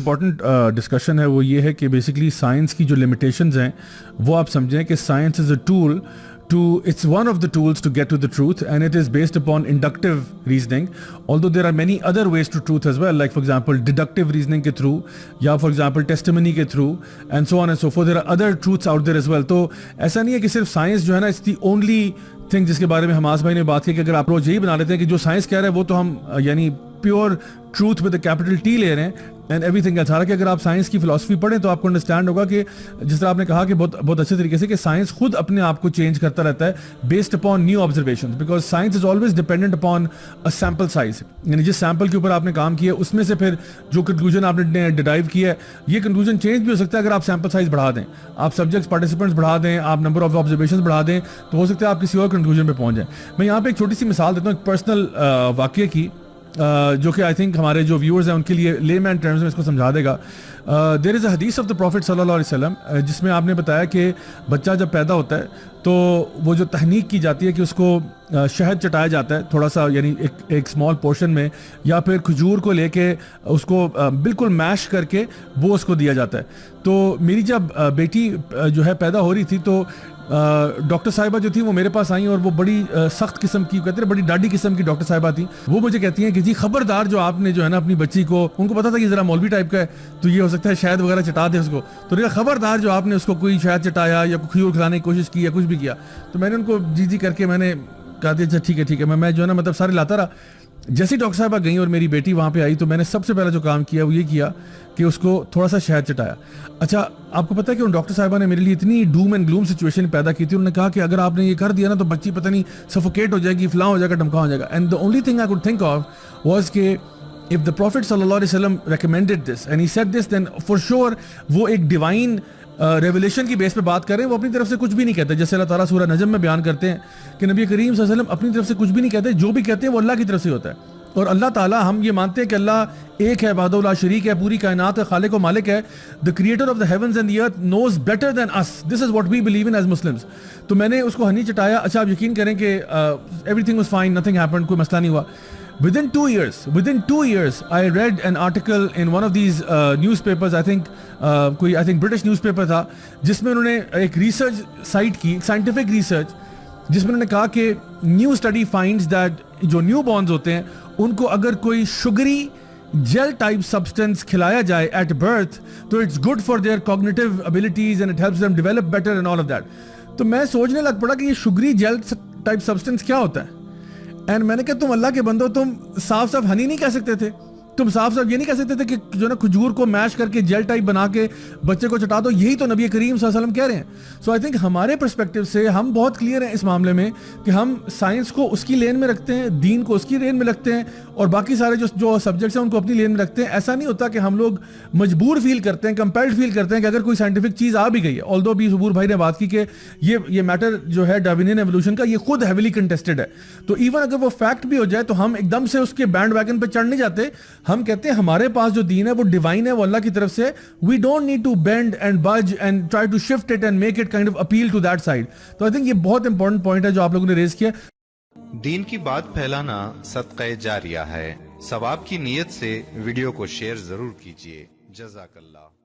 Important discussion ہے وہ یہ ہے کہ بیسکلی سائنس کی جو لمیٹیشنز ہیں وہ آپ سمجھیں کہ science is a tool it's one of the tools to get to the truth, and it is based upon inductive reasoning, although there are many other ways to truth as well, like for example deductive reasoning ke through, ya for example testimony ke through, and so on and so forth. There are other truths out there as well. تو ایسا نہیں ہے کہ صرف science جو ہے نا it's the only thing جس کے بارے میں حماس بھائی نے بات کی کہ اگر آپ لوگ یہی بنا لیتے ہیں کہ جو سائنس کہہ رہے ہیں وہ تو ہم یعنی pure truth with capital T لے رہے ہیں اینڈ ایوری تھنگ ایلس. حالانکہ اگر آپ سائنس کی فلاسفی پڑھیں تو آپ کو انڈرسٹینڈ ہوگا کہ جس طرح آپ نے کہا کہ بہت اچھے طریقے سے کہ سائنس خود اپنے آپ کو چینج کرتا رہتا ہے based upon new observation, because science is always dependent upon a sample size. یعنی جس سیمپل کے اوپر آپ نے کام کیا ہے اس میں سے پھر جو کنکلوژن آپ نے ڈرائیو کیا ہے یہ کنکلوژن چینج بھی ہو سکتا ہے اگر آپ سیمپل سائز بڑھا دیں, آپ سبجیکٹس پارٹیسپینٹس بڑھا دیں, آپ نمبر آف آبزرویشنز بڑھا دیں تو ہو سکتا ہے آپ کسی اور کنکلوژن پہ پہنچ جائیں. میں یہاں پہ ایک چھوٹی سی مثال دیتا ہوں ایک پرسنل واقعے کی جو کہ آئی تھنک ہمارے جو ویورز ہیں ان کے لیے لے مین ٹرمز میں اس کو سمجھا دے گا. دیر از اے حدیث آف دا پروفٹ صلی اللہ علیہ وسلم جس میں آپ نے بتایا کہ بچہ جب پیدا ہوتا ہے تو وہ جو تحنیک کی جاتی ہے کہ اس کو شہد چٹایا جاتا ہے تھوڑا سا, یعنی ایک اسمال پورشن میں, یا پھر کھجور کو لے کے اس کو بالکل میش کر کے وہ اس کو دیا جاتا ہے. تو میری جب بیٹی جو ہے پیدا ہو رہی تھی تو ڈاکٹر صاحبہ جو تھی وہ میرے پاس آئیں اور وہ بڑی سخت قسم کی کہتے ہیں بڑی ڈاڈی قسم کی ڈاکٹر صاحبہ تھیں. وہ مجھے کہتی ہیں کہ جی خبردار جو آپ نے جو ہے نا اپنی بچی کو, ان کو پتا تھا کہ ذرا مولوی ٹائپ کا ہے تو یہ ہو سکتا ہے شہد وغیرہ چٹا دے اس کو, تو نے کہا خبردار جو آپ نے اس کو کوئی شہد چٹایا یا کوئی کھجور کھلانے کی کوشش کی یا کچھ بھی کیا. تو میں نے ان کو جی کر کے میں نے کہا دیا اچھا ٹھیک ہے میں جو ہے نا مطلب سارے لاتا رہا. جیسے ڈاکٹر صاحبہ گئیں اور میری بیٹی وہاں پہ آئی تو میں نے سب سے پہلا جو کام کیا وہ یہ کیا کہ اس کو تھوڑا سا شہد چٹایا. اچھا آپ کو پتہ ہے کہ ان ڈاکٹر صاحبہ نے میرے لیے اتنی ڈوم اینڈ گلوم سچویشن پیدا کی تھی. انہوں نے کہا کہ اگر آپ نے یہ کر دیا نا تو بچی پتہ نہیں سفوکیٹ ہو جائے گی, فلاں ہو جائے گا, ڈمکا ہو جائے گا. And the only thing I could think of was کہ if the Prophet صلی اللہ علیہ وسلم recommended this and he said this then for sure وہ ایک ڈیوائن ریولیشن کی بیس پہ بات کر رہے ہیں, وہ اپنی طرف سے کچھ بھی نہیں کہتے. جیسے اللہ تعالیٰ سورہ نجم میں بیان کرتے ہیں کہ نبی کریم صلی اللہ علیہ وسلم اپنی طرف سے کچھ بھی نہیں کہتے, جو بھی کہتے ہیں وہ اللہ کی طرف سے ہوتا ہے. اور اللہ تعالیٰ ہم یہ مانتے ہیں کہ اللہ ایک ہے, وحدہ لا شریک ہے, پوری کائنات کا خالق و مالک ہے. the creator of the heavens and the earth knows better than us. this is what we believe in as Muslims. تو میں نے اس کو ہنی چٹایا. اچھا آپ یقین کریں کہ everything was fine, nothing happened, کوئی مسئلہ نہیں ہوا. within 2 years I read an article in one of these newspapers, I think British newspaper تھا, جس میں انہوں نے ایک ریسرچ سائٹ کی, سائنٹیفک ریسرچ, جس میں انہوں نے کہا کہ نیو اسٹڈی فائنڈز دیٹ جو نیو بورنز ہوتے ہیں ان کو اگر کوئی شگری جیل ٹائپ سبسٹینس کھلایا جائے ایٹ برتھ تو it's good for their cognitive abilities and it helps them develop better and all of that. تو میں سوچنے لگ پڑا کہ یہ شگری جیل ٹائپ سبسٹینس کیا ہوتا ہے. اینڈ میں نے کہا تم اللہ کے بندو, تم صاف ہنی نہیں کہہ سکتے تھے, تم صاف یہ نہیں کہہ سکتے تھے کہ جو نا کھجور کو میش کر کے جیل ٹائپ بنا کے بچے کو چٹا دو. یہی تو نبی کریم صلی اللہ علیہ وسلم کہہ رہے ہیں. سو آئی تھنک ہمارے پرسپیکٹو سے ہم بہت کلیئر ہیں اس معاملے میں کہ ہم سائنس کو اس کی لین میں رکھتے ہیں, دین کو اس کی لین میں رکھتے ہیں, اور باقی سارے جو سبجیکٹس ہیں ان کو اپنی لین میں رکھتے ہیں. ایسا نہیں ہوتا کہ ہم لوگ مجبور فیل کرتے ہیں, کمپیلڈ فیل کرتے ہیں کہ اگر کوئی سائنٹیفک چیز آ بھی گئی ہے. آلدو بھی حبور بھائی نے بات کی کہ یہ میٹر جو ہے ڈارونین ایوولوشن کا یہ خود ہیویلی کنٹیسٹڈ ہے, تو ایون اگر وہ فیکٹ بھی ہو جائے تو ہم ایک دم سے اس کے بینڈ ویگن پہ چڑھ نہیں جاتے. ہم کہتے ہیں ہمارے پاس جو دین ہے وہ ڈیوائن ہے, وہ اللہ کی طرف سے. We don't need to bend and budge and try to shift it and make it kind of appeal to that side. تو آئی تھنک یہ بہت امپورٹنٹ پوائنٹ ہے جو آپ لوگوں نے ریز کیا. دین کی بات پھیلانا صدقہ جاریہ ہے. ثواب کی نیت سے ویڈیو کو شیئر ضرور کیجیے. جزاک اللہ.